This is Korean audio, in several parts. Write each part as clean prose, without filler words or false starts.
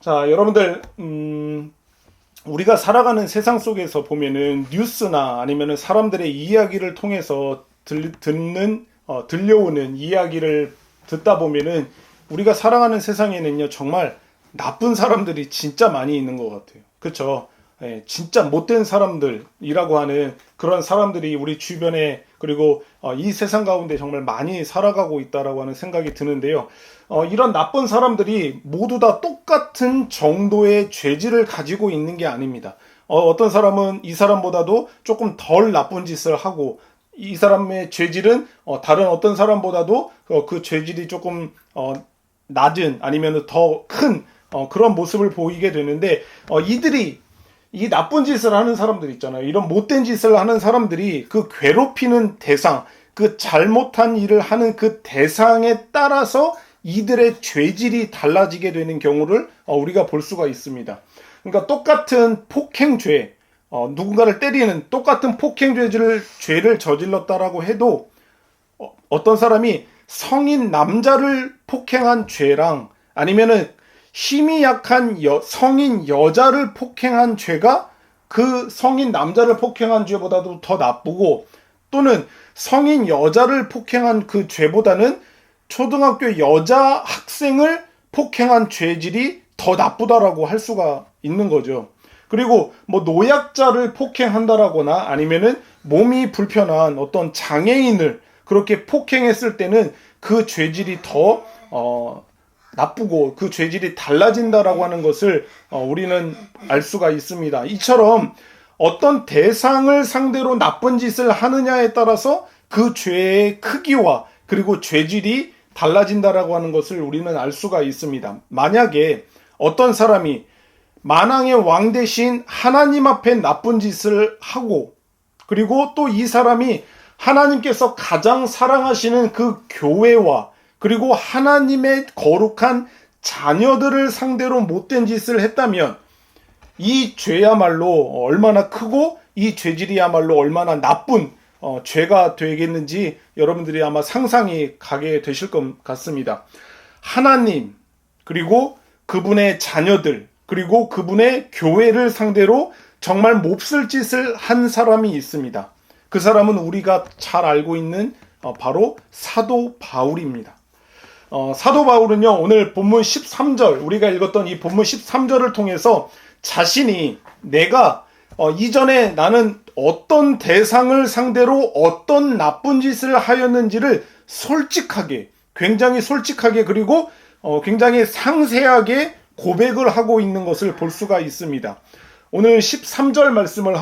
자, 여러분들, 우리가 살아가는 세상 속에서 보면은 뉴스나 아니면은 사람들의 이야기를 통해서 들려오는 이야기를 듣다 보면은 우리가 살아가는 세상에는요, 정말 나쁜 사람들이 진짜 많이 있는 것 같아요. 그쵸? 예, 진짜 못된 사람들이라고 하는 그런 사람들이 우리 주변에 그리고 이 세상 가운데 정말 많이 살아가고 있다라고 하는 생각이 드는데요. 이런 나쁜 사람들이 모두 다 똑같은 정도의 죄질을 가지고 있는 게 아닙니다. 어떤 사람은 이 사람보다도 조금 덜 나쁜 짓을 하고 이 사람의 죄질은 다른 어떤 사람보다도 그 죄질이 조금 낮은 아니면 더 큰 그런 모습을 보이게 되는데 이 나쁜 짓을 하는 사람들 있잖아요. 이런 못된 짓을 하는 사람들이 그 괴롭히는 대상, 그 잘못한 일을 하는 그 대상에 따라서 이들의 죄질이 달라지게 되는 경우를 우리가 볼 수가 있습니다. 그러니까 똑같은 폭행죄, 누군가를 때리는 똑같은 죄를 저질렀다라고 해도 어떤 사람이 성인 남자를 폭행한 죄랑 아니면은 힘이 약한 성인 여자를 폭행한 죄가 그 성인 남자를 폭행한 죄보다도 더 나쁘고 또는 성인 여자를 폭행한 그 죄보다는 초등학교 여자 학생을 폭행한 죄질이 더 나쁘다라고 할 수가 있는 거죠. 그리고 뭐 노약자를 폭행한다라거나 아니면은 몸이 불편한 어떤 장애인을 그렇게 폭행했을 때는 그 죄질이 더 나쁘고 그 죄질이 달라진다라고 하는 것을 우리는 알 수가 있습니다. 이처럼 어떤 대상을 상대로 나쁜 짓을 하느냐에 따라서 그 죄의 크기와 그리고 죄질이 달라진다라고 하는 것을 우리는 알 수가 있습니다. 만약에 어떤 사람이 만왕의 왕 대신 하나님 앞에 나쁜 짓을 하고 그리고 또 이 사람이 하나님께서 가장 사랑하시는 그 교회와 그리고 하나님의 거룩한 자녀들을 상대로 못된 짓을 했다면 이 죄야말로 얼마나 크고 이 죄질이야말로 얼마나 나쁜 죄가 되겠는지 여러분들이 아마 상상이 가게 되실 것 같습니다. 하나님 그리고 그분의 자녀들 그리고 그분의 교회를 상대로 정말 몹쓸 짓을 한 사람이 있습니다. 그 사람은 우리가 잘 알고 있는 바로 사도 바울입니다. 사도 바울은요, 오늘 본문 13절, 우리가 읽었던 이 본문 13절을 통해서 자신이 내가 이전에 나는 어떤 대상을 상대로 어떤 나쁜 짓을 하였는지를 굉장히 솔직하게 그리고 굉장히 상세하게 고백을 하고 있는 것을 볼 수가 있습니다. 오늘 13절 말씀을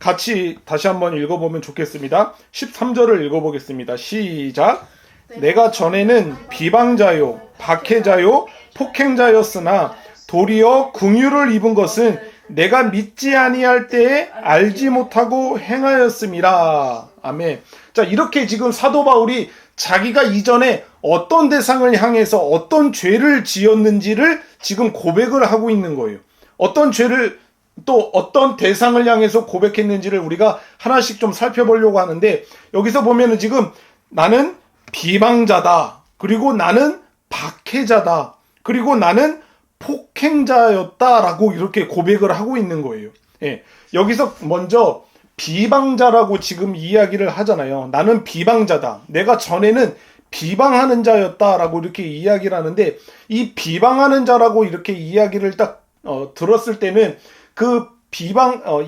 같이 다시 한번 읽어보면 좋겠습니다. 13절을 읽어보겠습니다. 시작! 내가 전에는 비방자요, 박해자요, 폭행자였으나 도리어 긍휼을 입은 것은 내가 믿지 아니할 때에 알지 못하고 행하였음이라. 아멘. 자, 이렇게 지금 사도 바울이 자기가 이전에 어떤 대상을 향해서 어떤 죄를 지었는지를 지금 고백을 하고 있는 거예요. 어떤 죄를 또 어떤 대상을 향해서 고백했는지를 우리가 하나씩 좀 살펴보려고 하는데 여기서 보면은 지금 나는 비방자다. 그리고 나는 박해자다. 그리고 나는 폭행자였다라고 이렇게 고백을 하고 있는 거예요. 예. 여기서 먼저 비방자라고 지금 이야기를 하잖아요. 나는 비방자다. 내가 전에는 비방하는 자였다라고 이렇게 이야기를 하는데 이 비방하는 자라고 이렇게 이야기를 딱 들었을 때는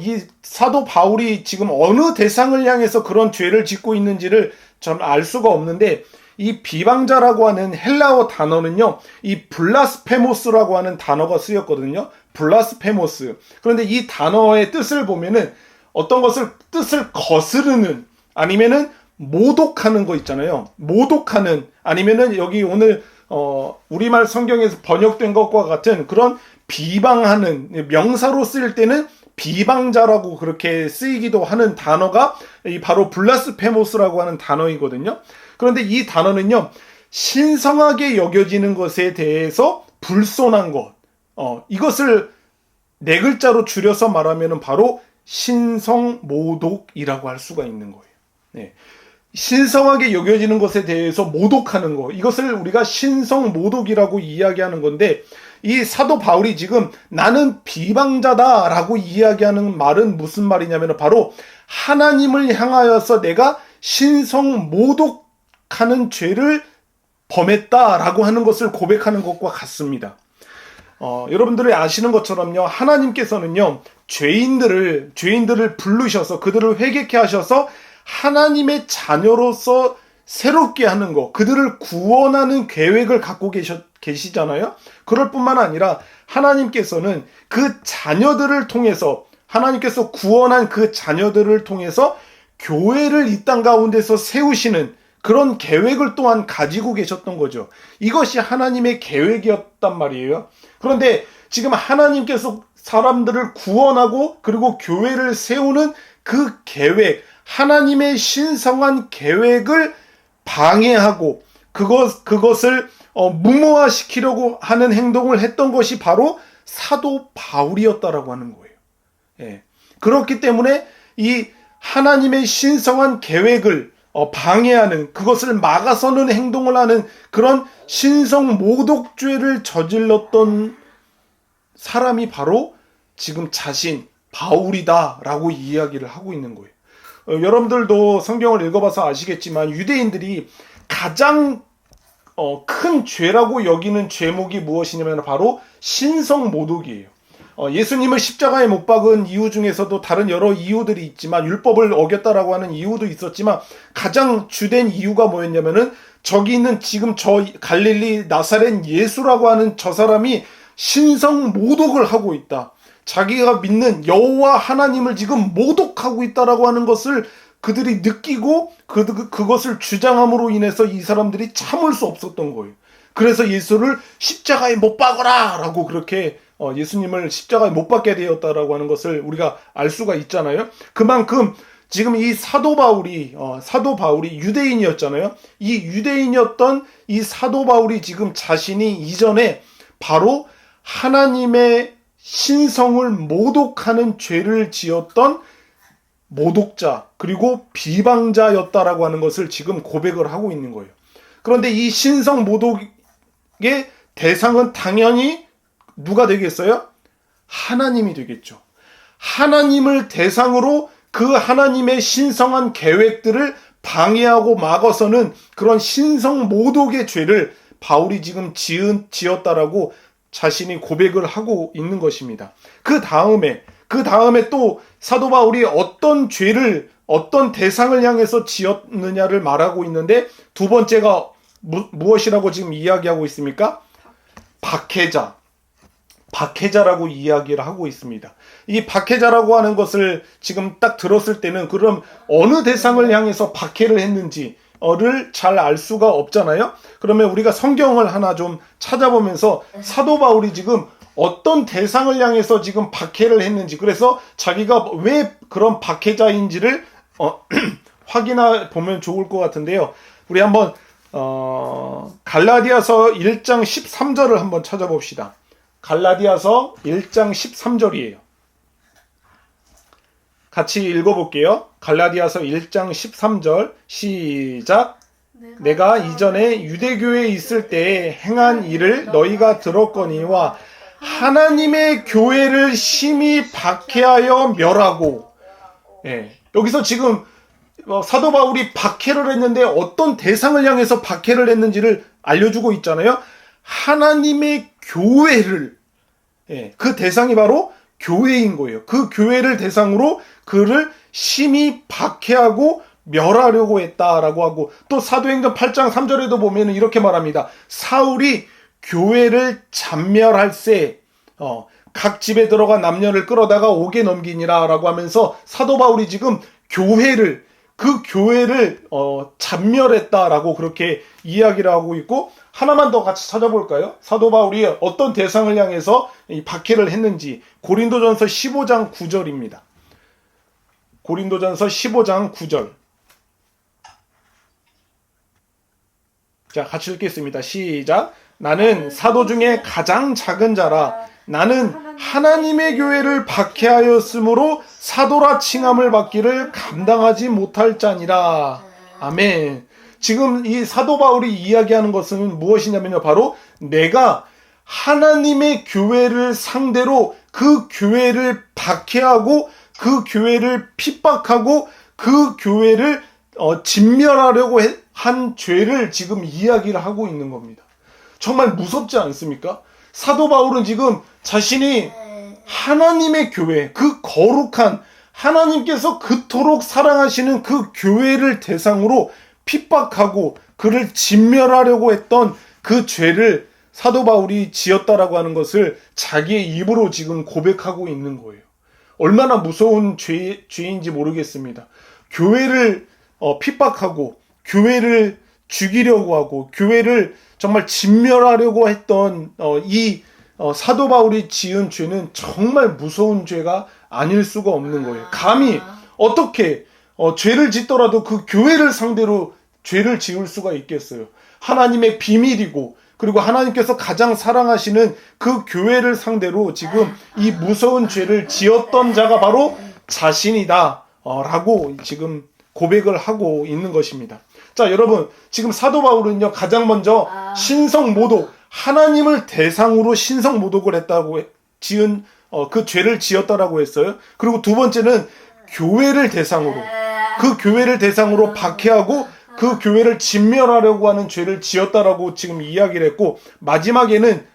이 사도 바울이 지금 어느 대상을 향해서 그런 죄를 짓고 있는지를 좀 알 수가 없는데 이 비방자라고 하는 헬라어 단어는요, 이 블라스페모스라고 하는 단어가 쓰였거든요. 블라스페모스. 그런데 이 단어의 뜻을 보면은 어떤 것을 뜻을 거스르는 아니면은 모독하는 거 있잖아요. 모독하는 아니면은 여기 오늘 우리말 성경에서 번역된 것과 같은 그런 비방하는 명사로 쓰일 때는 비방자라고 그렇게 쓰이기도 하는 단어가 바로 블라스페모스라고 하는 단어이거든요. 그런데 이 단어는요, 신성하게 여겨지는 것에 대해서 불손한 것, 이것을 네 글자로 줄여서 말하면 바로 신성모독이라고 할 수가 있는 거예요. 네. 신성하게 여겨지는 것에 대해서 모독하는 것, 이것을 우리가 신성모독이라고 이야기하는 건데 이 사도 바울이 지금 나는 비방자다라고 이야기하는 말은 무슨 말이냐면 바로 하나님을 향하여서 내가 신성 모독하는 죄를 범했다라고 하는 것을 고백하는 것과 같습니다. 여러분들이 아시는 것처럼요, 하나님께서는요, 죄인들을 부르셔서 그들을 회개케 하셔서 하나님의 자녀로서 새롭게 하는 것, 그들을 구원하는 계획을 갖고 계시잖아요. 그럴 뿐만 아니라 하나님께서는 그 자녀들을 통해서, 하나님께서 구원한 그 자녀들을 통해서 교회를 이 땅 가운데서 세우시는 그런 계획을 또한 가지고 계셨던 거죠. 이것이 하나님의 계획이었단 말이에요. 그런데 지금 하나님께서 사람들을 구원하고 그리고 교회를 세우는 그 계획, 하나님의 신성한 계획을 방해하고 그것을 무모화시키려고 하는 행동을 했던 것이 바로 사도 바울이었다라고 하는 거예요. 예. 그렇기 때문에 이 하나님의 신성한 계획을 방해하는, 그것을 막아서는 행동을 하는 그런 신성 모독죄를 저질렀던 사람이 바로 지금 자신 바울이다라고 이야기를 하고 있는 거예요. 여러분들도 성경을 읽어봐서 아시겠지만 유대인들이 가장 큰 죄라고 여기는 죄목이 무엇이냐면 바로 신성 모독이에요. 예수님을 십자가에 못 박은 이유 중에서도 다른 여러 이유들이 있지만, 율법을 어겼다라고 하는 이유도 있었지만 가장 주된 이유가 뭐였냐면은 저기 있는 지금 저 갈릴리 나사렛 예수라고 하는 저 사람이 신성 모독을 하고 있다. 자기가 믿는 여호와 하나님을 지금 모독하고 있다라고 하는 것을 그들이 느끼고 그것을 주장함으로 인해서 이 사람들이 참을 수 없었던 거예요. 그래서 예수를 십자가에 못 박아라 라고 그렇게 예수님을 십자가에 못 박게 되었다라고 하는 것을 우리가 알 수가 있잖아요. 그만큼 지금 이 사도 바울이 유대인이었잖아요. 이 유대인이었던 이 사도 바울이 지금 자신이 이전에 바로 하나님의 신성을 모독하는 죄를 지었던 모독자 그리고 비방자였다라고 하는 것을 지금 고백을 하고 있는 거예요. 그런데 이 신성 모독의 대상은 당연히 누가 되겠어요? 하나님이 되겠죠. 하나님을 대상으로 그 하나님의 신성한 계획들을 방해하고 막아서는 그런 신성 모독의 죄를 바울이 지금 지었다라고 자신이 고백을 하고 있는 것입니다. 그 다음에 또 사도 바울이 어떤 죄를, 어떤 대상을 향해서 지었느냐를 말하고 있는데, 두 번째가 무엇이라고 지금 이야기하고 있습니까? 박해자라고 이야기를 하고 있습니다. 이 박해자라고 하는 것을 지금 딱 들었을 때는 그럼 어느 대상을 향해서 박해를 했는지를 잘 알 수가 없잖아요. 그러면 우리가 성경을 하나 좀 찾아보면서 사도 바울이 지금 어떤 대상을 향해서 지금 박해를 했는지, 그래서 자기가 왜 그런 박해자인지를 확인해 보면 좋을 것 같은데요. 우리 한번 갈라디아서 1장 13절을 한번 찾아봅시다. 갈라디아서 1장 13절이에요. 같이 읽어볼게요. 갈라디아서 1장 13절 시작. 내가 이전에 유대교에 있을 때에 행한 일을 너희가 들었거니와 하나님의 교회를 심히 박해하여 멸하고. 여기서 지금 사도 바울이 박해를 했는데 어떤 대상을 향해서 박해를 했는지를 알려주고 있잖아요. 하나님의 교회를, 그 대상이 바로 교회인 거예요. 그 교회를 대상으로 그를 심히 박해하고 멸하려고 했다라고 하고, 또 사도행전 8장 3절에도 보면 이렇게 말합니다. 사울이 교회를 잔멸할세, 각 집에 들어가 남녀를 끌어다가 옥에 넘기니라 라고 하면서 사도 바울이 지금 그 교회를 잔멸했다라고 그렇게 이야기를 하고 있고, 하나만 더 같이 찾아볼까요? 사도 바울이 어떤 대상을 향해서 이 박해를 했는지 고린도전서 15장 9절입니다. 고린도전서 15장 9절. 자, 같이 읽겠습니다. 시작. 나는 사도 중에 가장 작은 자라. 나는 하나님의 교회를 박해하였으므로 사도라 칭함을 받기를 감당하지 못할 자니라. 아멘. 지금 이 사도 바울이 이야기하는 것은 무엇이냐면요, 바로 내가 하나님의 교회를 상대로 그 교회를 박해하고 그 교회를 핍박하고 그 교회를 진멸하려고 한 죄를 지금 이야기를 하고 있는 겁니다. 정말 무섭지 않습니까? 사도 바울은 지금 자신이 하나님의 교회, 그 거룩한 하나님께서 그토록 사랑하시는 그 교회를 대상으로 핍박하고 그를 진멸하려고 했던 그 죄를 사도 바울이 지었다라고 하는 것을 자기의 입으로 지금 고백하고 있는 거예요. 얼마나 무서운 죄인지 모르겠습니다. 교회를 핍박하고 교회를 죽이려고 하고 교회를 정말 진멸하려고 했던 이 사도 바울이 지은 죄는 정말 무서운 죄가 아닐 수가 없는 거예요. 감히 어떻게 죄를 짓더라도 그 교회를 상대로 죄를 지을 수가 있겠어요. 하나님의 비밀이고 그리고 하나님께서 가장 사랑하시는 그 교회를 상대로 지금 이 무서운 죄를 지었던 자가 바로 자신이다 라고 지금 고백을 하고 있는 것입니다. 자, 여러분, 지금 사도 바울은요, 가장 먼저 신성모독, 하나님을 대상으로 신성모독을 했다고 지은 그 죄를 지었다라고 했어요. 그리고 두 번째는 교회를 대상으로, 그 교회를 대상으로 박해하고 그 교회를 진멸하려고 하는 죄를 지었다라고 지금 이야기를 했고, 마지막에는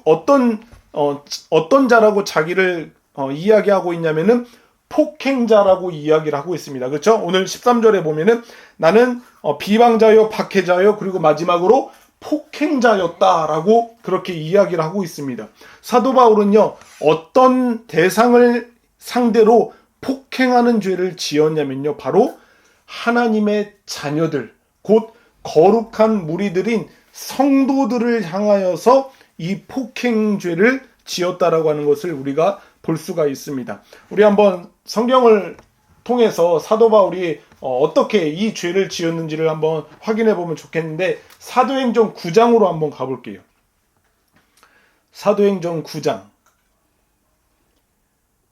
어떤 자라고 자기를 이야기하고 있냐면은 폭행자라고 이야기를 하고 있습니다. 그렇죠? 오늘 13절에 보면은 나는 비방자요, 박해자요, 그리고 마지막으로 폭행자였다라고 그렇게 이야기를 하고 있습니다. 사도 바울은요, 어떤 대상을 상대로 폭행하는 죄를 지었냐면요, 바로 하나님의 자녀들, 곧 거룩한 무리들인 성도들을 향하여서 이 폭행죄를 지었다라고 하는 것을 우리가 볼 수가 있습니다. 우리 한번 성경을 통해서 사도 바울이 어떻게 이 죄를 지었는지를 한번 확인해 보면 좋겠는데, 사도행전 9장으로 한번 가볼게요. 사도행전 9장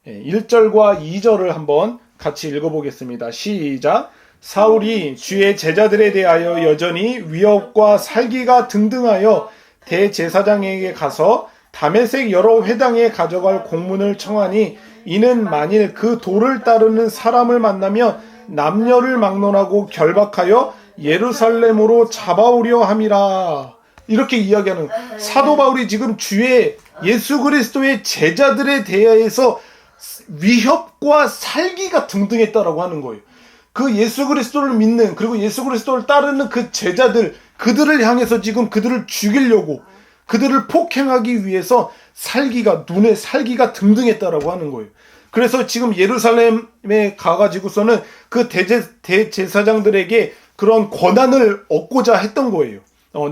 1절과 2절을 한번 같이 읽어보겠습니다. 시작. 사울이 주의 제자들에 대하여 여전히 위협과 살기가 등등하여 대제사장에게 가서 다메섹 여러 회당에 가져갈 공문을 청하니, 이는 만일 그 도를 따르는 사람을 만나면 남녀를 막론하고 결박하여 예루살렘으로 잡아오려 함이라. 이렇게 이야기하는, 사도 바울이 지금 주의 예수 그리스도의 제자들에 대해서 위협과 살기가 등등했다라고 하는 거예요. 그 예수 그리스도를 믿는, 그리고 예수 그리스도를 따르는 그 제자들, 그들을 향해서 지금 그들을 죽이려고, 그들을 폭행하기 위해서 눈에 살기가 등등했다라고 하는 거예요. 그래서 지금 예루살렘에 가가지고서는 그 대제사장들에게 그런 권한을 얻고자 했던 거예요.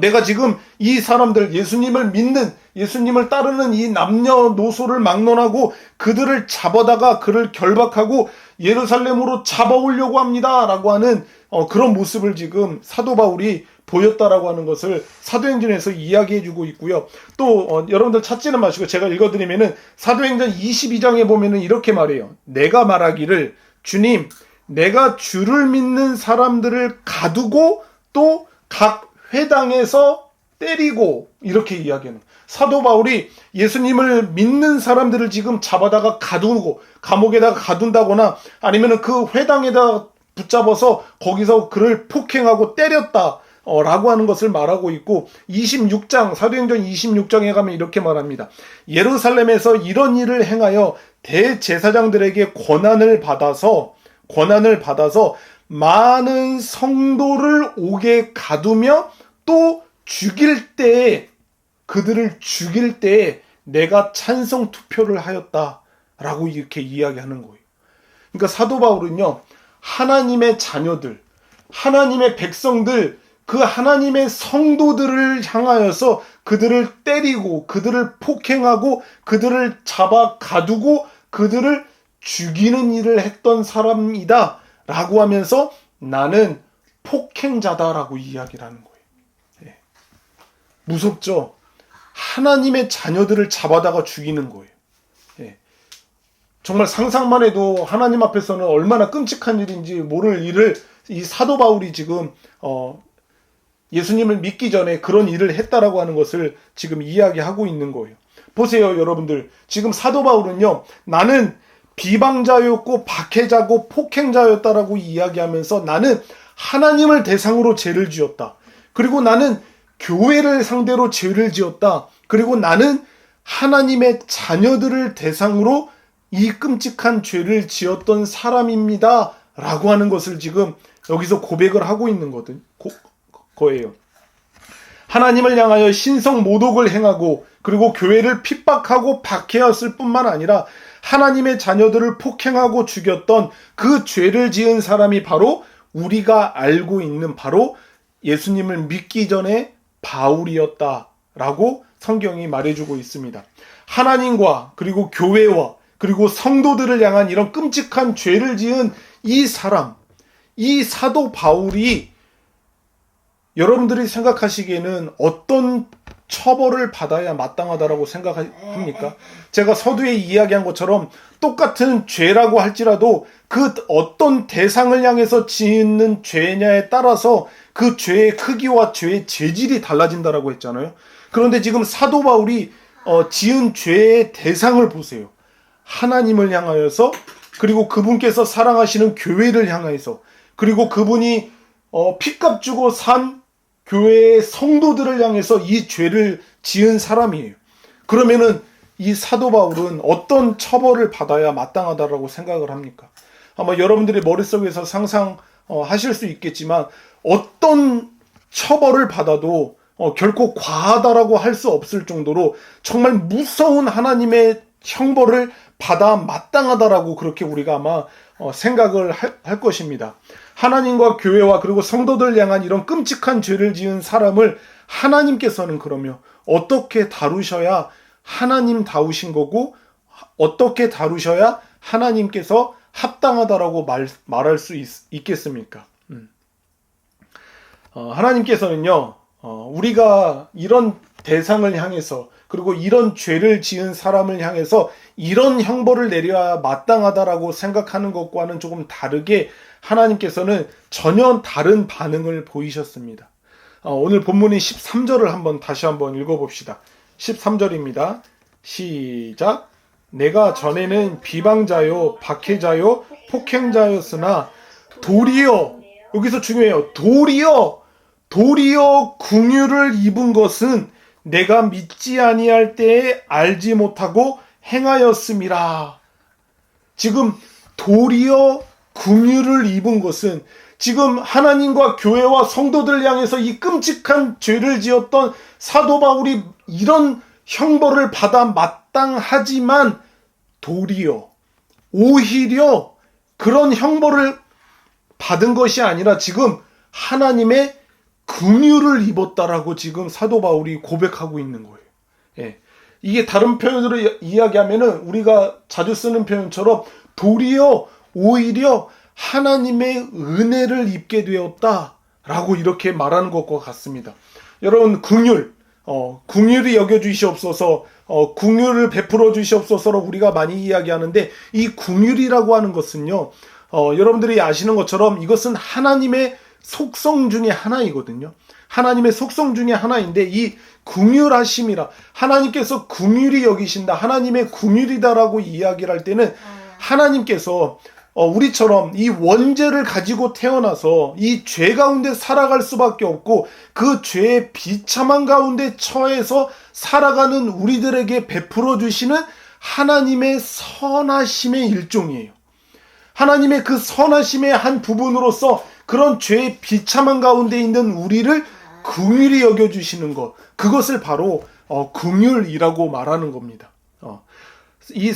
내가 지금 이 사람들, 예수님을 믿는, 예수님을 따르는 이 남녀노소를 막론하고 그들을 잡아다가 그를 결박하고 예루살렘으로 잡아오려고 합니다 라고 하는 그런 모습을 지금 사도 바울이 보였다라고 하는 것을 사도행전에서 이야기해주고 있고요. 또 여러분들 찾지는 마시고 제가 읽어드리면은 사도행전 22장에 보면은 이렇게 말해요. 내가 말하기를, 주님, 내가 주를 믿는 사람들을 가두고 또 각 회당에서 때리고, 이렇게 이야기하는, 사도 바울이 예수님을 믿는 사람들을 지금 잡아다가 가두고 감옥에다가 가둔다거나 아니면 그 회당에다 붙잡아서 거기서 그를 폭행하고 때렸다 라고 하는 것을 말하고 있고, 26장, 사도행전 26장에 가면 이렇게 말합니다. 예루살렘에서 이런 일을 행하여 대제사장들에게 권한을 받아서 많은 성도를 옥에 가두며 또 그들을 죽일 때에 내가 찬성 투표를 하였다라고 이렇게 이야기하는 거예요. 그러니까 사도 바울은요, 하나님의 자녀들, 하나님의 백성들, 그 하나님의 성도들을 향하여서 그들을 때리고 그들을 폭행하고 그들을 잡아 가두고 그들을 죽이는 일을 했던 사람이다 라고 하면서 나는 폭행자다라고 이야기를 하는 거예요. 무섭죠? 하나님의 자녀들을 잡아다가 죽이는 거예요. 정말 상상만 해도 하나님 앞에서는 얼마나 끔찍한 일인지 모를 일을 이 사도 바울이 지금 예수님을 믿기 전에 그런 일을 했다라고 하는 것을 지금 이야기하고 있는 거예요. 보세요, 여러분들. 지금 사도 바울은요, 나는 비방자였고 박해자고 폭행자였다라고 이야기하면서 나는 하나님을 대상으로 죄를 지었다. 그리고 나는 교회를 상대로 죄를 지었다. 그리고 나는 하나님의 자녀들을 대상으로 이 끔찍한 죄를 지었던 사람입니다. 라고 하는 것을 지금 여기서 고백을 하고 있는 거예요. 하나님을 향하여 신성 모독을 행하고 그리고 교회를 핍박하고 박해했을 뿐만 아니라 하나님의 자녀들을 폭행하고 죽였던 그 죄를 지은 사람이 바로 우리가 알고 있는 바로 예수님을 믿기 전에 바울이었다라고 성경이 말해주고 있습니다. 하나님과 그리고 교회와 그리고 성도들을 향한 이런 끔찍한 죄를 지은 이 사람, 이 사도 바울이 여러분들이 생각하시기에는 어떤 처벌을 받아야 마땅하다라고 생각합니까? 제가 서두에 이야기한 것처럼 똑같은 죄라고 할지라도 그 어떤 대상을 향해서 짓는 죄냐에 따라서 그 죄의 크기와 죄의 재질이 달라진다라고 했잖아요. 그런데 지금 사도 바울이 지은 죄의 대상을 보세요. 하나님을 향하여서, 그리고 그분께서 사랑하시는 교회를 향해서, 그리고 그분이 피값 주고 산 교회의 성도들을 향해서 이 죄를 지은 사람이에요. 그러면은 이 사도 바울은 어떤 처벌을 받아야 마땅하다라고 생각을 합니까? 아마 여러분들의 머릿속에서 상상하실 수 있겠지만 어떤 처벌을 받아도 결코 과하다라고 할 수 없을 정도로 정말 무서운 하나님의 형벌을 받아 마땅하다라고 그렇게 우리가 아마 생각을 할 것입니다. 하나님과 교회와 그리고 성도들 향한 이런 끔찍한 죄를 지은 사람을 하나님께서는 그러면 어떻게 다루셔야 하나님다우신 거고 어떻게 다루셔야 하나님께서 합당하다라고 말할 수 있겠습니까? 하나님께서는요, 우리가 이런 대상을 향해서 그리고 이런 죄를 지은 사람을 향해서 이런 형벌을 내려야 마땅하다라고 생각하는 것과는 조금 다르게 하나님께서는 전혀 다른 반응을 보이셨습니다. 오늘 본문인 13절을 다시 한번 읽어봅시다. 13절입니다. 시작. 내가 전에는 비방자요, 박해자요, 폭행자였으나 도리어, 여기서 중요해요. 도리어 긍휼을 입은 것은 내가 믿지 아니할 때에 알지 못하고 행하였음이라. 지금 도리어 긍휼을 입은 것은 지금 하나님과 교회와 성도들 향해서 이 끔찍한 죄를 지었던 사도 바울이 이런 형벌을 받아 마땅하지만 도리어 오히려 그런 형벌을 받은 것이 아니라 지금 하나님의 긍휼을 입었다라고 지금 사도 바울이 고백하고 있는 거예요. 예. 이게 다른 표현으로 이야기하면은 우리가 자주 쓰는 표현처럼 도리어 오히려 하나님의 은혜를 입게 되었다라고 이렇게 말하는 것과 같습니다. 여러분, 긍휼이 여겨주시옵소서, 긍휼을 베풀어 주시옵소서로 우리가 많이 이야기하는데 이 긍휼이라고 하는 것은요, 여러분들이 아시는 것처럼 이것은 하나님의 속성 중에 하나이거든요. 하나님의 속성 중에 하나인데 이 긍휼하심이라, 하나님께서 긍휼히 여기신다, 하나님의 긍휼이다라고 이야기를 할 때는 하나님께서 우리처럼 이 원죄를 가지고 태어나서 이 죄 가운데 살아갈 수밖에 없고 그 죄의 비참한 가운데 처해서 살아가는 우리들에게 베풀어 주시는 하나님의 선하심의 일종이에요. 하나님의 그 선하심의 한 부분으로서 그런 죄의 비참한 가운데 있는 우리를 긍휼히 여겨주시는 것, 그것을 바로 긍휼이라고 말하는 겁니다. 이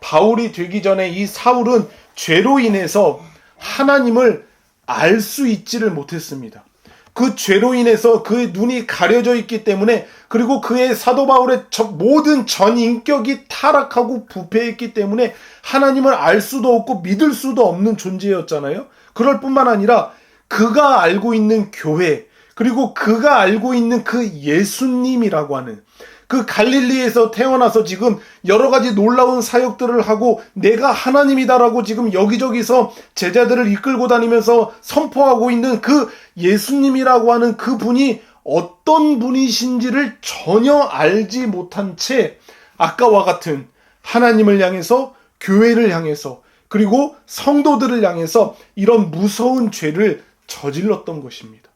바울이 되기 전에 이 사울은 죄로 인해서 하나님을 알 수 있지를 못했습니다. 그 죄로 인해서 그의 눈이 가려져 있기 때문에, 그리고 그의 사도 바울의 모든 전 인격이 타락하고 부패했기 때문에 하나님을 알 수도 없고 믿을 수도 없는 존재였잖아요. 그럴 뿐만 아니라 그가 알고 있는 교회, 그리고 그가 알고 있는 그 예수님이라고 하는 그 갈릴리에서 태어나서 지금 여러 가지 놀라운 사역들을 하고 내가 하나님이다라고 지금 여기저기서 제자들을 이끌고 다니면서 선포하고 있는 그 예수님이라고 하는 그 분이 어떤 분이신지를 전혀 알지 못한 채 아까와 같은 하나님을 향해서, 교회를 향해서, 그리고 성도들을 향해서 이런 무서운 죄를 저질렀던 것입니다.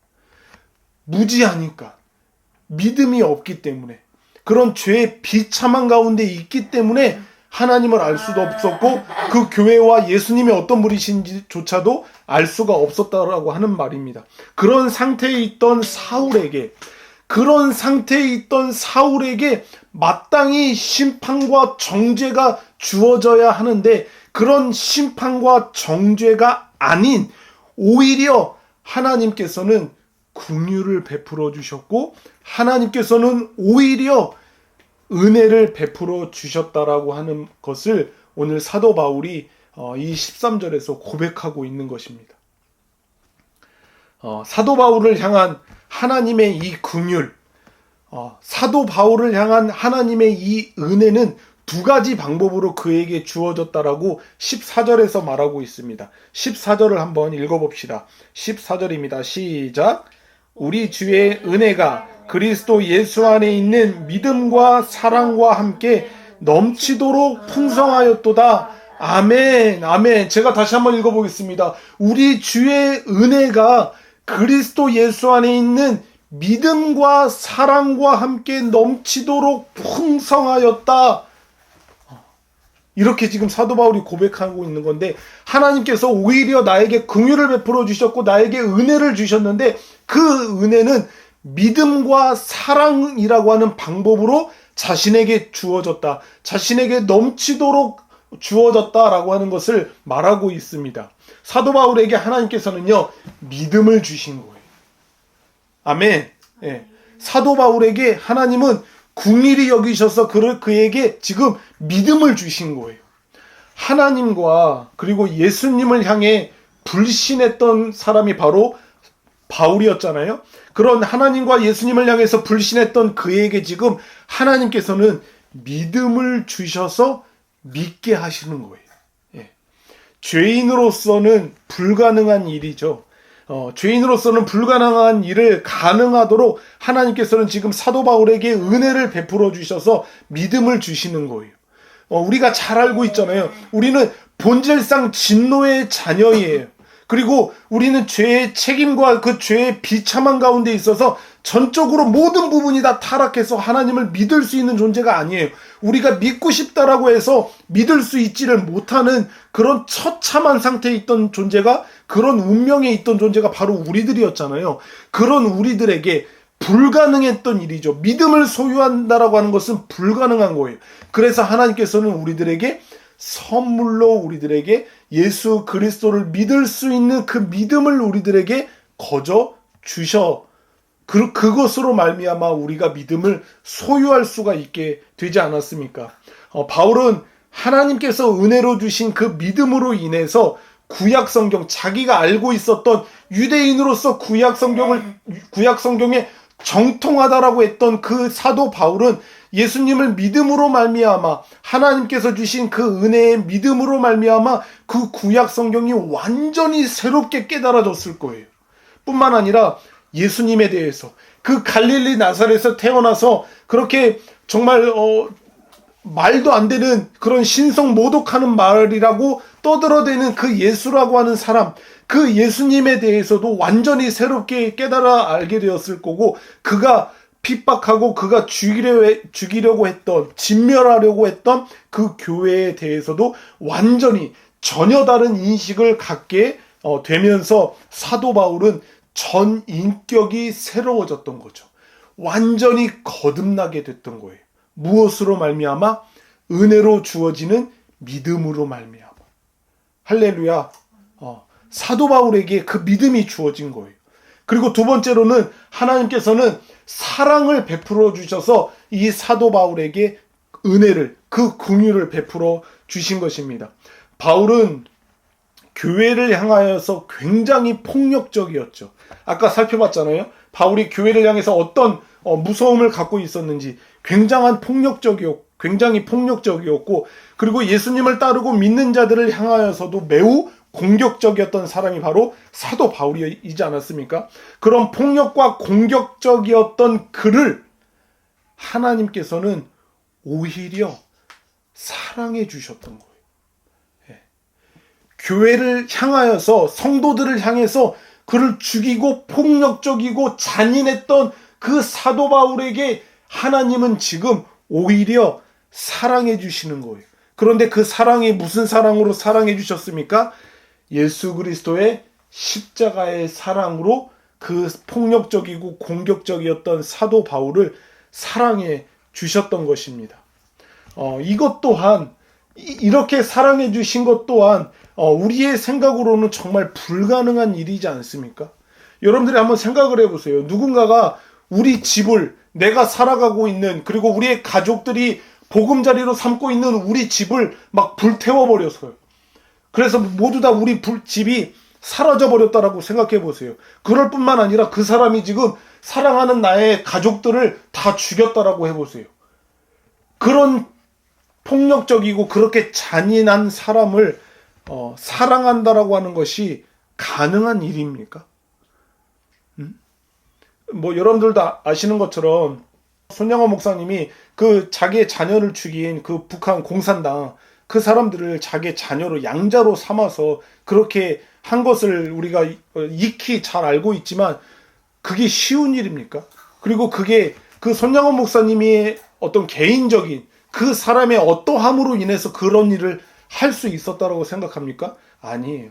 무지하니까, 믿음이 없기 때문에, 그런 죄의 비참한 가운데 있기 때문에 하나님을 알 수도 없었고 그 교회와 예수님이 어떤 분이신지조차도 알 수가 없었다라고 하는 말입니다. 그런 상태에 있던 사울에게 마땅히 심판과 정죄가 주어져야 하는데, 그런 심판과 정죄가 아닌 오히려 하나님께서는 긍휼을 베풀어 주셨고 하나님께서는 오히려 은혜를 베풀어 주셨다라고 하는 것을 오늘 사도 바울이 이 13절에서 고백하고 있는 것입니다. 사도 바울을 향한 하나님의 이 긍휼, 사도 바울을 향한 하나님의 이 은혜는 두 가지 방법으로 그에게 주어졌다라고 14절에서 말하고 있습니다. 14절을 한번 읽어봅시다. 14절입니다. 시작. 우리 주의 은혜가 그리스도 예수 안에 있는 믿음과 사랑과 함께 넘치도록 풍성하였도다. 아멘, 아멘. 제가 다시 한번 읽어보겠습니다. 우리 주의 은혜가 그리스도 예수 안에 있는 믿음과 사랑과 함께 넘치도록 풍성하였다. 이렇게 지금 사도 바울이 고백하고 있는 건데, 하나님께서 오히려 나에게 긍휼을 베풀어 주셨고 나에게 은혜를 주셨는데, 그 은혜는 믿음과 사랑이라고 하는 방법으로 자신에게 주어졌다, 자신에게 넘치도록 주어졌다라고 하는 것을 말하고 있습니다. 사도 바울에게 하나님께서는요, 믿음을 주신 거예요. 아멘. 예. 사도 바울에게 하나님은 긍휼히 여기셔서 그에게 지금 믿음을 주신 거예요. 하나님과 그리고 예수님을 향해 불신했던 사람이 바로 바울이었잖아요. 그런 하나님과 예수님을 향해서 불신했던 그에게 지금 하나님께서는 믿음을 주셔서 믿게 하시는 거예요. 예. 죄인으로서는 불가능한 일이죠. 죄인으로서는 불가능한 일을 가능하도록 하나님께서는 지금 사도 바울에게 은혜를 베풀어 주셔서 믿음을 주시는 거예요. 우리가 잘 알고 있잖아요. 우리는 본질상 진노의 자녀이에요. 그리고 우리는 죄의 책임과 그 죄의 비참한 가운데 있어서 전적으로 모든 부분이 다 타락해서 하나님을 믿을 수 있는 존재가 아니에요. 우리가 믿고 싶다라고 해서 믿을 수 있지를 못하는 그런 처참한 상태에 있던 존재가, 그런 운명에 있던 존재가 바로 우리들이었잖아요. 그런 우리들에게 불가능했던 일이죠. 믿음을 소유한다라고 하는 것은 불가능한 거예요. 그래서 하나님께서는 우리들에게 선물로 우리들에게 예수 그리스도를 믿을 수 있는 그 믿음을 우리들에게 거저 주셔. 그것으로 말미암아 우리가 믿음을 소유할 수가 있게 되지 않았습니까? 바울은 하나님께서 은혜로 주신 그 믿음으로 인해서 구약 성경, 자기가 알고 있었던 유대인으로서 구약 성경에 정통하다라고 했던 그 사도 바울은 예수님을 믿음으로 말미암아, 하나님께서 주신 그 은혜의 믿음으로 말미암아 그 구약 성경이 완전히 새롭게 깨달아졌을 거예요. 뿐만 아니라 예수님에 대해서, 그 갈릴리 나사렛에서 태어나서 그렇게 정말 말도 안 되는 그런 신성 모독하는 말이라고 떠들어대는 그 예수라고 하는 사람, 그 예수님에 대해서도 완전히 새롭게 깨달아 알게 되었을 거고, 그가 핍박하고 그가 죽이려고 했던, 진멸하려고 했던 그 교회에 대해서도 완전히 전혀 다른 인식을 갖게 되면서 사도 바울은 전 인격이 새로워졌던 거죠. 완전히 거듭나게 됐던 거예요. 무엇으로 말미암아? 은혜로 주어지는 믿음으로 말미암아. 할렐루야. 사도 바울에게 그 믿음이 주어진 거예요. 그리고 두 번째로는 하나님께서는 사랑을 베풀어 주셔서 이 사도 바울에게 은혜를, 그 긍휼을 베풀어 주신 것입니다. 바울은 교회를 향하여서 굉장히 폭력적이었죠. 아까 살펴봤잖아요. 바울이 교회를 향해서 어떤 무서움을 갖고 있었는지. 굉장히 폭력적이었고, 그리고 예수님을 따르고 믿는 자들을 향하여서도 매우 공격적이었던 사람이 바로 사도 바울이지 않았습니까? 그런 폭력과 공격적이었던 그를 하나님께서는 오히려 사랑해 주셨던 거예요. 예. 교회를 향하여서, 성도들을 향해서 그를 죽이고 폭력적이고 잔인했던 그 사도 바울에게 하나님은 지금 오히려 사랑해 주시는 거예요. 그런데 그 사랑이 무슨 사랑으로 사랑해 주셨습니까? 예수 그리스도의 십자가의 사랑으로 그 폭력적이고 공격적이었던 사도 바울을 사랑해 주셨던 것입니다. 이것 또한, 이렇게 사랑해 주신 것 또한 우리의 생각으로는 정말 불가능한 일이지 않습니까? 여러분들이 한번 생각을 해보세요. 누군가가 우리 집을, 내가 살아가고 있는, 그리고 우리의 가족들이 보금자리로 삼고 있는 우리 집을 막 불태워버렸어요. 그래서 모두 다 우리 집이 사라져버렸다라고 생각해 보세요. 그럴 뿐만 아니라 그 사람이 지금 사랑하는 나의 가족들을 다 죽였다라고 해보세요. 그런 폭력적이고 그렇게 잔인한 사람을 사랑한다라고 하는 것이 가능한 일입니까? 뭐 여러분들도 아시는 것처럼 손양호 목사님이 그 자기의 자녀를 죽인 그 북한 공산당 그 사람들을 자기의 자녀로 양자로 삼아서 그렇게 한 것을 우리가 익히 잘 알고 있지만 그게 쉬운 일입니까? 그리고 그게 그 손양호 목사님이 어떤 개인적인 그 사람의 어떠함으로 인해서 그런 일을 할 수 있었다라고 생각합니까? 아니에요.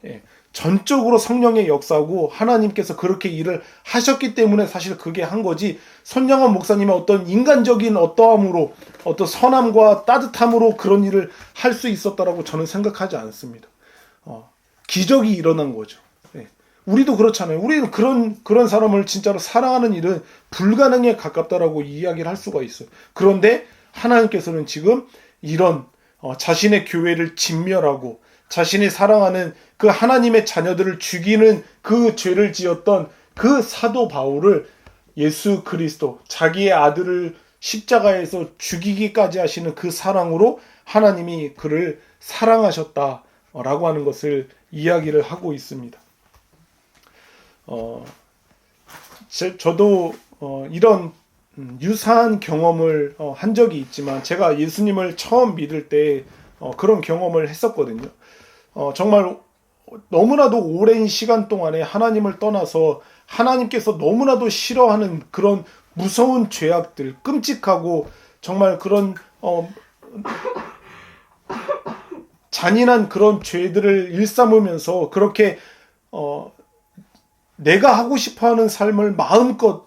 예. 전적으로 성령의 역사고 하나님께서 그렇게 일을 하셨기 때문에 사실 그게 한 거지, 손양호 목사님의 어떤 인간적인 어떠함으로, 어떤 선함과 따뜻함으로 그런 일을 할 수 있었다라고 저는 생각하지 않습니다. 기적이 일어난 거죠. 예. 우리도 그렇잖아요. 우리는 그런 사람을 진짜로 사랑하는 일은 불가능에 가깝다라고 이야기를 할 수가 있어요. 그런데 하나님께서는 지금 이런 자신의 교회를 진멸하고 자신이 사랑하는 그 하나님의 자녀들을 죽이는 그 죄를 지었던 그 사도 바울을 예수 그리스도, 자기의 아들을 십자가에서 죽이기까지 하시는 그 사랑으로 하나님이 그를 사랑하셨다라고 하는 것을 이야기를 하고 있습니다. 저도 이런 유사한 경험을 한 적이 있지만, 제가 예수님을 처음 믿을 때 그런 경험을 했었거든요. 정말 너무나도 오랜 시간 동안에 하나님을 떠나서 하나님께서 너무나도 싫어하는 그런 무서운 죄악들, 끔찍하고 정말 그런 잔인한 그런 죄들을 일삼으면서 그렇게 내가 하고 싶어하는 삶을 마음껏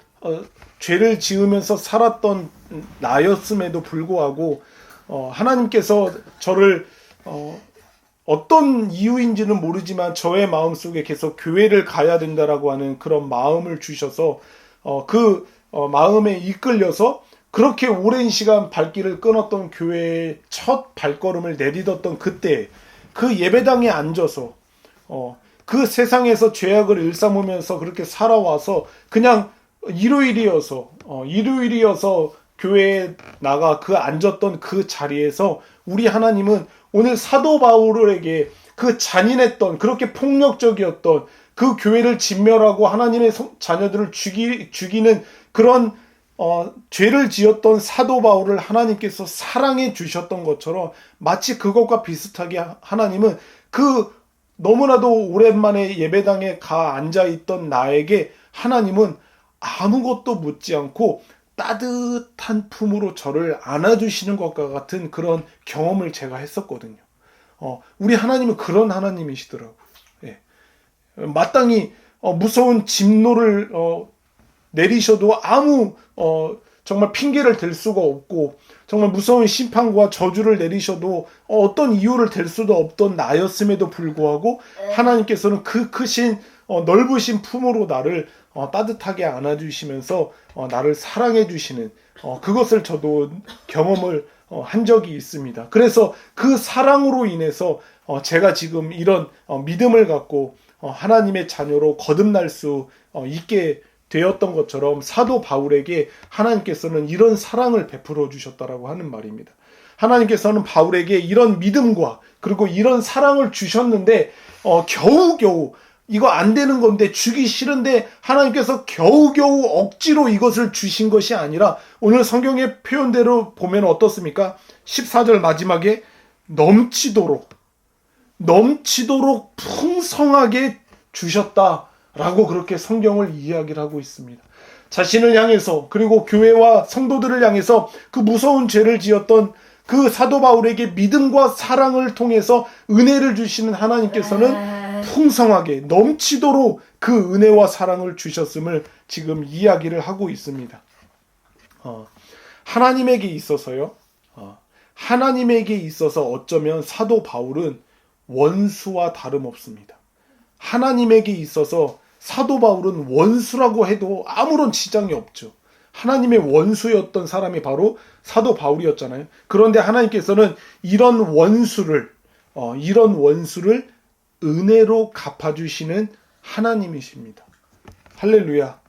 죄를 지으면서 살았던 나였음에도 불구하고 하나님께서 저를 어떤 이유인지는 모르지만 저의 마음속에 계속 교회를 가야 된다라고 하는 그런 마음을 주셔서 그 마음에 이끌려서 그렇게 오랜 시간 발길을 끊었던 교회의 첫 발걸음을 내딛었던 그때, 그 예배당에 앉아서 그 세상에서 죄악을 일삼으면서 그렇게 살아와서 그냥 일요일이어서 교회에 나가 그 앉았던 그 자리에서 우리 하나님은 오늘 사도 바울에게 그 잔인했던, 그렇게 폭력적이었던 그 교회를 진멸하고 하나님의 자녀들을 죽이는 그런 죄를 지었던 사도 바울을 하나님께서 사랑해 주셨던 것처럼, 마치 그것과 비슷하게 하나님은 그 너무나도 오랜만에 예배당에 가 앉아있던 나에게 하나님은 아무것도 묻지 않고 따뜻한 품으로 저를 안아주시는 것과 같은 그런 경험을 제가 했었거든요. 우리 하나님은 그런 하나님이시더라고요. 예. 마땅히 무서운 진노를 내리셔도 아무 정말 핑계를 댈 수가 없고, 정말 무서운 심판과 저주를 내리셔도 어떤 이유를 댈 수도 없던 나였음에도 불구하고 하나님께서는 그 크신 넓으신 품으로 나를 따뜻하게 안아주시면서 나를 사랑해 주시는 그것을 저도 경험을 한 적이 있습니다. 그래서 그 사랑으로 인해서 제가 지금 이런 믿음을 갖고 하나님의 자녀로 거듭날 수 있게 되었던 것처럼 사도 바울에게 하나님께서는 이런 사랑을 베풀어 주셨다라고 하는 말입니다. 하나님께서는 바울에게 이런 믿음과 그리고 이런 사랑을 주셨는데 겨우겨우 이거 안 되는 건데, 주기 싫은데 하나님께서 겨우겨우 억지로 이것을 주신 것이 아니라 오늘 성경의 표현대로 보면 어떻습니까? 14절 마지막에 넘치도록 풍성하게 주셨다라고 그렇게 성경을 이야기를 하고 있습니다. 자신을 향해서, 그리고 교회와 성도들을 향해서 그 무서운 죄를 지었던 그 사도 바울에게 믿음과 사랑을 통해서 은혜를 주시는 하나님께서는 풍성하게 넘치도록 그 은혜와 사랑을 주셨음을 지금 이야기를 하고 있습니다. 하나님에게 있어서 어쩌면 사도 바울은 원수와 다름없습니다. 하나님에게 있어서 사도 바울은 원수라고 해도 아무런 지장이 없죠. 하나님의 원수였던 사람이 바로 사도 바울이었잖아요. 그런데 하나님께서는 이런 원수를 은혜로 갚아주시는 하나님이십니다. 할렐루야.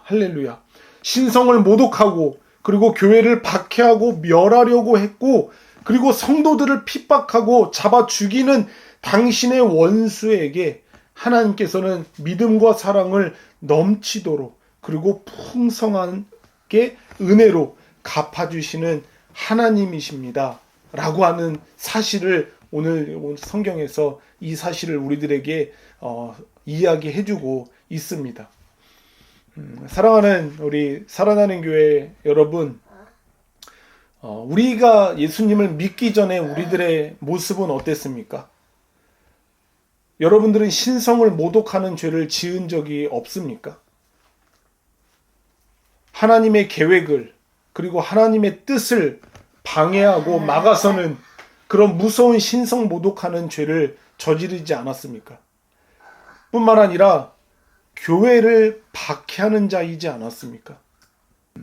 할렐루야. 신성을 모독하고, 그리고 교회를 박해하고 멸하려고 했고, 그리고 성도들을 핍박하고 잡아 죽이는 당신의 원수에게 하나님께서는 믿음과 사랑을 넘치도록, 그리고 풍성하게 은혜로 갚아주시는 하나님이십니다 라고 하는 사실을 오늘 성경에서 이 사실을 우리들에게 이야기해주고 있습니다. 사랑하는 우리 살아나는 교회 여러분, 우리가 예수님을 믿기 전에 우리들의 모습은 어땠습니까? 여러분들은 신성을 모독하는 죄를 지은 적이 없습니까? 하나님의 계획을, 그리고 하나님의 뜻을 방해하고 막아서는 그런 무서운 신성 모독하는 죄를 저지르지 않았습니까? 뿐만 아니라 교회를 박해하는 자이지 않았습니까?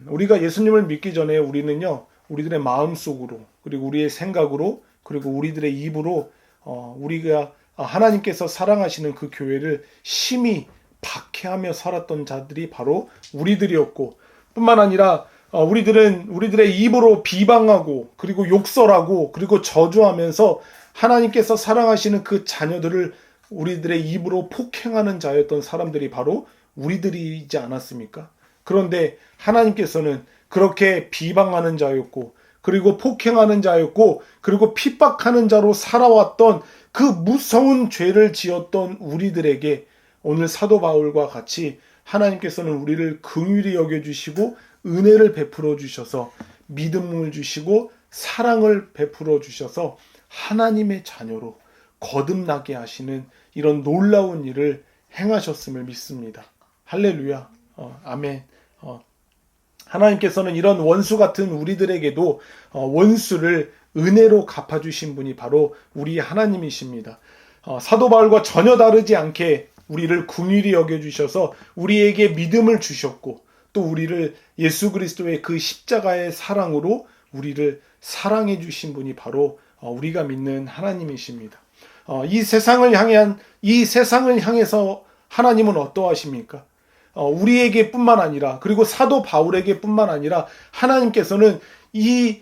우리가 예수님을 믿기 전에 우리는요, 우리들의 마음속으로, 그리고 우리의 생각으로, 그리고 우리들의 입으로 우리가 하나님께서 사랑하시는 그 교회를 심히 박해하며 살았던 자들이 바로 우리들이었고, 뿐만 아니라 우리들의 입으로 비방하고, 그리고 욕설하고, 그리고 저주하면서 하나님께서 사랑하시는 그 자녀들을 우리들의 입으로 폭행하는 자였던 사람들이 바로 우리들이지 않았습니까? 그런데 하나님께서는 그렇게 비방하는 자였고, 그리고 폭행하는 자였고, 그리고 핍박하는 자로 살아왔던 그 무서운 죄를 지었던 우리들에게 오늘 사도 바울과 같이 하나님께서는 우리를 긍휼히 여겨주시고 은혜를 베풀어 주셔서 믿음을 주시고 사랑을 베풀어 주셔서 하나님의 자녀로 거듭나게 하시는 이런 놀라운 일을 행하셨음을 믿습니다. 할렐루야. 아멘. 하나님께서는 이런 원수 같은 우리들에게도 원수를 은혜로 갚아주신 분이 바로 우리 하나님이십니다. 사도 바울과 전혀 다르지 않게 우리를 긍휼히 여겨주셔서 우리에게 믿음을 주셨고, 또 우리를 예수 그리스도의 그 십자가의 사랑으로 우리를 사랑해 주신 분이 바로 우리가 믿는 하나님이십니다. 이 세상을 향해서 하나님은 어떠하십니까? 우리에게 뿐만 아니라, 그리고 사도 바울에게 뿐만 아니라 하나님께서는 이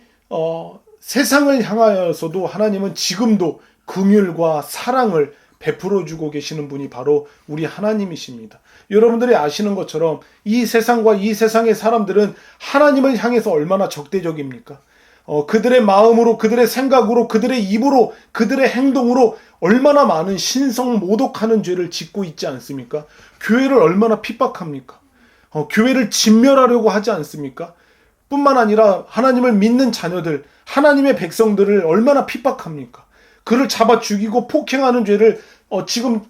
세상을 향하여서도 하나님은 지금도 긍휼과 사랑을 베풀어 주고 계시는 분이 바로 우리 하나님이십니다. 여러분들이 아시는 것처럼 이 세상과 이 세상의 사람들은 하나님을 향해서 얼마나 적대적입니까? 그들의 마음으로, 그들의 생각으로, 그들의 입으로, 그들의 행동으로 얼마나 많은 신성 모독하는 죄를 짓고 있지 않습니까? 교회를 얼마나 핍박합니까? 교회를 진멸하려고 하지 않습니까? 뿐만 아니라 하나님을 믿는 자녀들, 하나님의 백성들을 얼마나 핍박합니까? 그를 잡아 죽이고 폭행하는 죄를 지금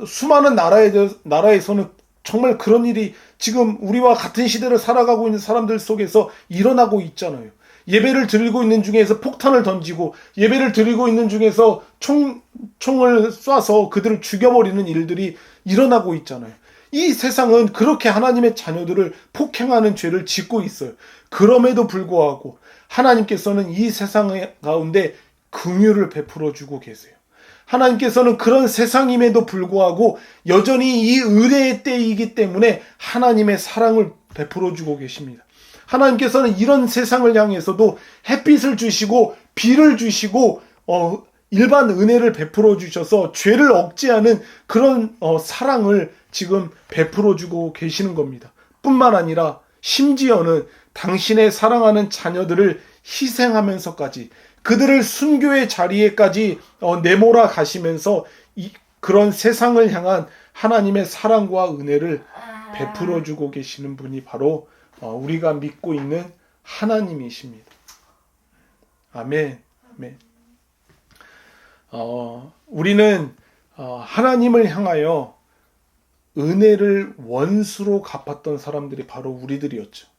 수많은 나라에서는 정말 그런 일이 지금 우리와 같은 시대를 살아가고 있는 사람들 속에서 일어나고 있잖아요. 예배를 드리고 있는 중에서 폭탄을 던지고, 예배를 드리고 있는 중에서 총을 쏴서 그들을 죽여버리는 일들이 일어나고 있잖아요. 이 세상은 그렇게 하나님의 자녀들을 폭행하는 죄를 짓고 있어요. 그럼에도 불구하고 하나님께서는 이 세상 가운데 긍휼을 베풀어 주고 계세요. 하나님께서는 그런 세상임에도 불구하고 여전히 이 은혜의 때이기 때문에 하나님의 사랑을 베풀어 주고 계십니다. 하나님께서는 이런 세상을 향해서도 햇빛을 주시고 비를 주시고 일반 은혜를 베풀어 주셔서 죄를 억제하는 그런 사랑을 지금 베풀어 주고 계시는 겁니다. 뿐만 아니라 심지어는 당신의 사랑하는 자녀들을 희생하면서까지 그들을 순교의 자리에까지 내몰아 가시면서 그런 세상을 향한 하나님의 사랑과 은혜를 베풀어 주고 계시는 분이 바로 우리가 믿고 있는 하나님이십니다. 아멘. 아멘. 우리는 하나님을 향하여 은혜를 원수로 갚았던 사람들이 바로 우리들이었죠.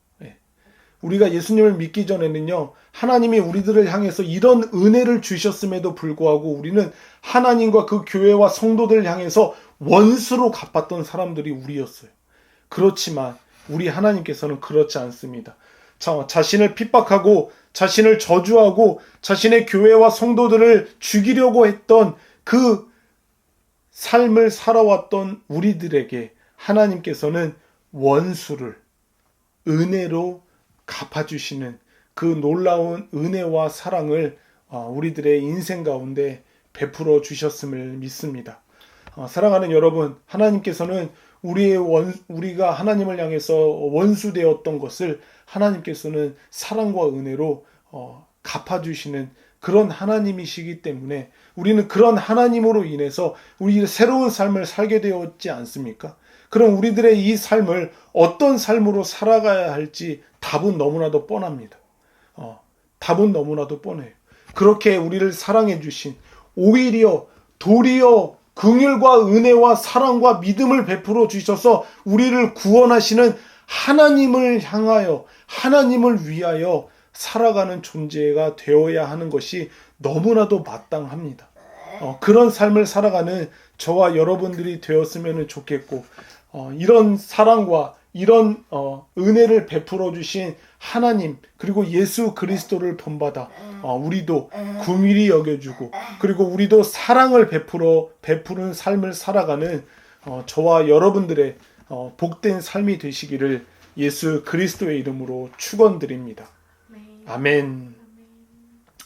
우리가 예수님을 믿기 전에는요, 하나님이 우리들을 향해서 이런 은혜를 주셨음에도 불구하고 우리는 하나님과 그 교회와 성도들을 향해서 원수로 갚았던 사람들이 우리였어요. 그렇지만 우리 하나님께서는 그렇지 않습니다. 자신을 핍박하고 자신을 저주하고 자신의 교회와 성도들을 죽이려고 했던 그 삶을 살아왔던 우리들에게 하나님께서는 원수를 은혜로 갚아주시는 그 놀라운 은혜와 사랑을 우리들의 인생 가운데 베풀어 주셨음을 믿습니다. 사랑하는 여러분, 하나님께서는 우리가 하나님을 향해서 원수되었던 것을 하나님께서는 사랑과 은혜로 갚아주시는 그런 하나님이시기 때문에 우리는 그런 하나님으로 인해서 우리의 새로운 삶을 살게 되었지 않습니까? 그럼 우리들의 이 삶을 어떤 삶으로 살아가야 할지 답은 너무나도 뻔합니다. 답은 너무나도 뻔해요. 그렇게 우리를 사랑해 주신, 오히려 도리어 긍휼과 은혜와 사랑과 믿음을 베풀어 주셔서 우리를 구원하시는 하나님을 향하여, 하나님을 위하여 살아가는 존재가 되어야 하는 것이 너무나도 마땅합니다. 그런 삶을 살아가는 저와 여러분들이 되었으면 좋겠고, 이런 사랑과 이런 은혜를 베풀어 주신 하나님, 그리고 예수 그리스도를 본받아 우리도 긍휼히 여겨주고, 그리고 우리도 사랑을 베푸는 삶을 살아가는 저와 여러분들의 복된 삶이 되시기를 예수 그리스도의 이름으로 축원드립니다. 아멘.